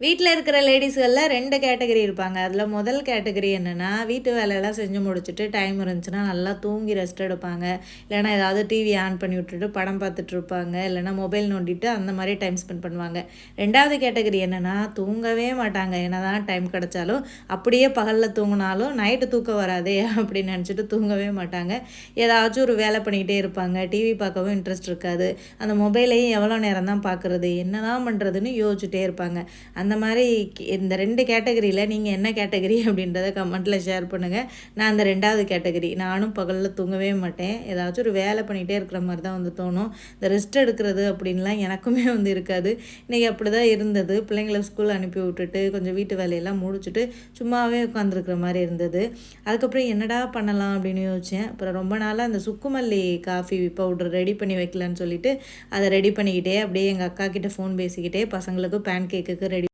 வீட்ல இருக்கிற லேடீஸ்கள்ல 2 கேட்டகரி இருப்பாங்க. அதில முதல் கேட்டகரி என்னன்னா, வீட்டு வேலையெல்லாம் செஞ்சு முடிச்சுட்டு டைம் இருந்துச்சுன்னா, நல்லா தூங்கி ரெஸ்ட் எடுப்பாங்க. இல்லன்னா ஏதாவது டிவி ஆன் பண்ணி விட்டுட்டு படம் பார்த்துட்டு இருப்பாங்க. இல்லன்னா மொபைல் நோண்டிட்டு அந்த மாரி டைம் ஸ்பெண்ட் பண்ணுவாங்க. 2வது கேட்டகரி என்னன்னா, தூங்கவே மாட்டாங்க. என்னதான் டைம் கிடைச்சாலும், அப்படியே பகல்ல தூங்குனாலும் நைட்டு தூக்கம் வராதே அப்படின்னு நினச்சிட்டு தூங்கவே மாட்டாங்க. ஏதாச்சும் ஒரு வேலை பண்ணிக்கிட்டே இருப்பாங்க. டிவி பார்க்கவும் இன்ட்ரெஸ்ட் இருக்காது. அந்த மொபைலையும் எவ்வளோ நேரம் தான் பார்க்குறது? என்னதான் பண்ணுறதுன்னு யோசிச்சுட்டே இருப்பாங்க. அந்த மாதிரி இந்த 2 கேட்டகரியில நீங்க என்ன கேட்டகரி அப்படின்றத கமெண்ட்ல ஷேர் பண்ணுங்க. நான் அந்த 2வது கேட்டகரி. நானும் பகல்ல தூங்கவே மாட்டேன். ஏதாச்சும் ஒரு வேலை பண்ணிகிட்டே இருக்கிற மாரி தான் வந்து தோணும். இந்த ரெஸ்ட் எடுக்கிறது அப்படின்லாம் எனக்குமே வந்து இருக்காது. இன்றைக்கி அப்படி தான் இருந்தது. பிள்ளைங்கள ஸ்கூல் அனுப்பி விட்டுட்டு கொஞ்சம் வீட்டு வேலையெல்லாம் முடிச்சுட்டு சும்மாவே உட்காந்துருக்குற மாதிரி இருந்தது. அதுக்கப்புறம் என்னடா பண்ணலாம் அப்படின்னு யோசித்தேன். அப்புறம் ரொம்ப நாளாக அந்த சுக்குமல்லி காஃபி பவுடர் ரெடி பண்ணி வைக்கலான்னு சொல்லிட்டு அதை ரெடி பண்ணிக்கிட்டே அப்படியே எங்கள் அக்கா கிட்ட ஃபோன் பேசிக்கிட்டே பசங்களுக்கு பேன் கேக்குக்கு ரெடி